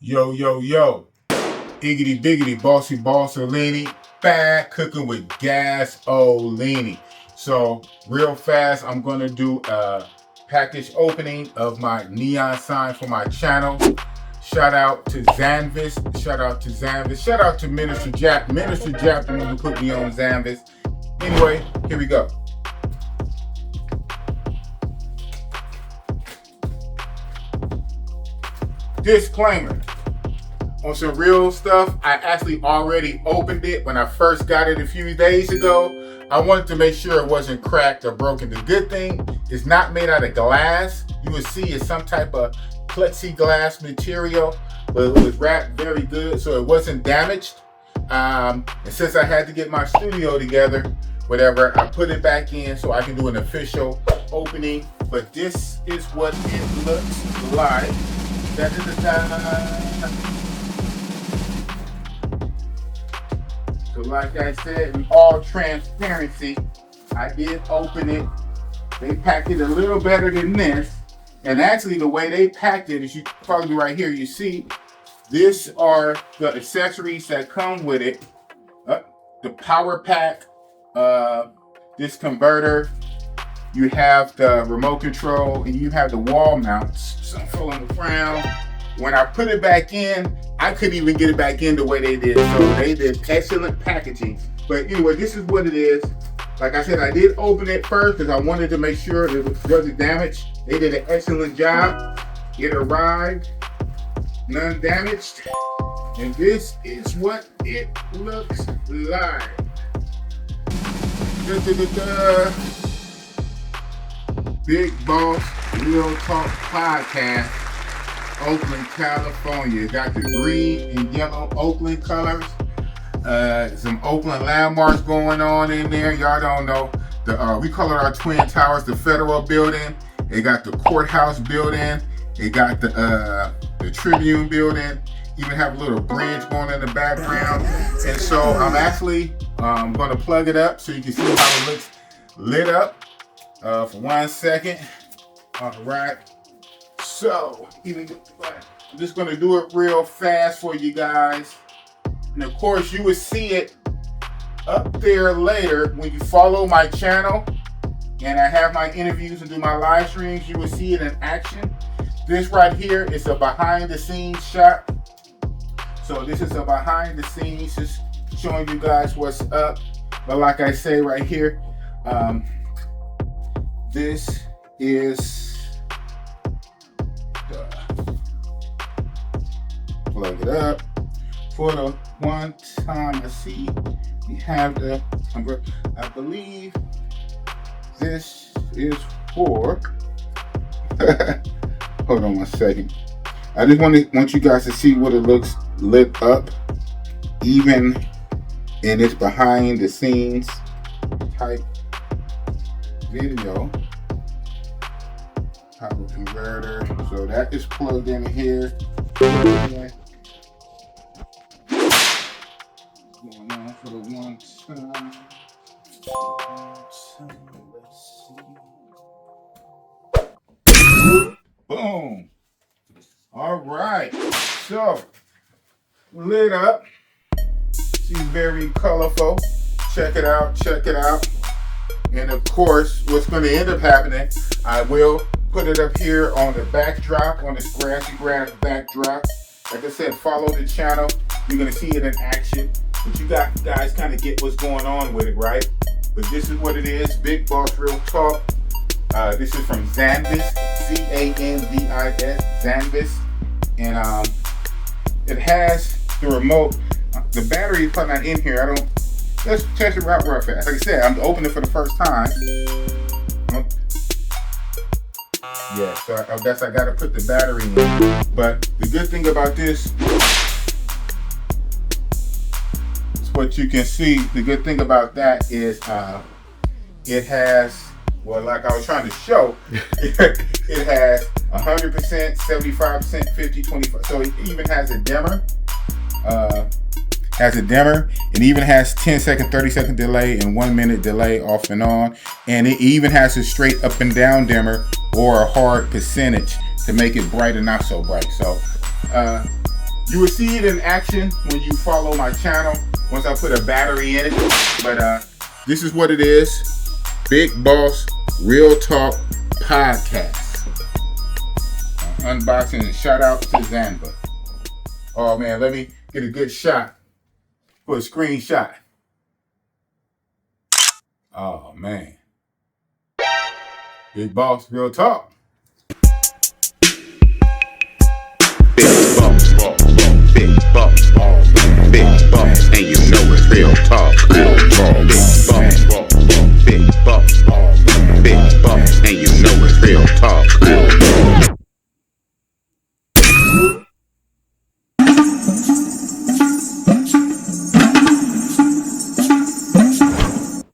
Yo, yo, yo. Iggity biggity bossy bossolini. Bad cooking with gasolini. So real fast, I'm gonna do a package opening of my neon sign for my channel. Shout out to Zanvis. Shout out to Zanvis. Shout out to Minister Jap. Minister Jap, the one who put me on Zanvis. Anyway, here we go. Disclaimer. On some real stuff, I actually already opened it when I first got it a few days ago. I wanted to make sure it wasn't cracked or broken. The good thing, it's not made out of glass. You will see it's some type of plexiglass material, but it was wrapped very good, so it wasn't damaged. And since I had to get my studio together, whatever, I put it back in so I can do an official opening. But this is what it looks like. Da-da-da-da. So like I said, in all transparency, I did open it. They packed it a little better than this. And actually the way they packed it, as you follow me right here, you see, these are the accessories that come with it. The power pack, this converter, you have the remote control, and you have the wall mounts. So I'm following the ground. When I put it back in, I couldn't even get it back in the way they did. So they did excellent packaging. But anyway, this is what it is. Like I said, I did open it first because I wanted to make sure that it wasn't damaged. They did an excellent job. It arrived, none damaged. And this is what it looks like. Da-da-da-da. Big Boss Real Talk Podcast, Oakland, California. Got the green and yellow Oakland colors. Some Oakland landmarks going on in there. Y'all don't know. We call it our Twin Towers, the Federal Building. It got the Courthouse Building. It got the Tribune Building. Even have a little bridge going in the background. And so I'm actually going to plug it up so you can see how it looks lit up. For 1 second. All right. So, I'm just going to do it real fast for you guys. And of course, you will see it up there later when you follow my channel. And I have my interviews and do my live streams. You will see it in action. This right here is a behind the scenes shot. So this is a behind the scenes, just showing you guys what's up. But like I say right here, this is plug it up for the one time. I see we have the, I believe this is for, hold on 1 second. I just want you guys to see what it looks lit up, even in this behind the scenes type video. Power converter, so that is plugged in here. Going on for the one time. Let's see. Boom. All right. So lit up. She's very colorful. Check it out. Check it out. And of course, what's going to end up happening, I will put it up here on the backdrop, on this grassy grass backdrop. Like I said, follow the channel. You're going to see it in action. But you guys kind of get what's going on with it, right? But this is what it is. Big Boss Real Talk. This is from Zanvis, Zanvis, Zanvis. And it has the remote. The battery is probably not in here. Let's test it out real fast. Like I said, I'm opening it for the first time. Yeah, so I guess I gotta put the battery in. But the good thing about this is what you can see. The good thing about that is it has, well, like I was trying to show, it has 100%, 75%, 50, 25. So it even has a dimmer. It even has 10-second, 30-second delay and 1 minute delay off and on. And it even has a straight up and down dimmer or a hard percentage to make it bright and not so bright. So You will see it in action when you follow my channel once I put a battery in it. But this is what it is. Big Boss Real Talk Podcast. Unboxing and shout out to Zanba. Oh man, let me get a good shot for a screenshot. Oh man. Big Boss Real Talk. Big boss, big boss, big boss, and you know it's real talk, real talk, big boss.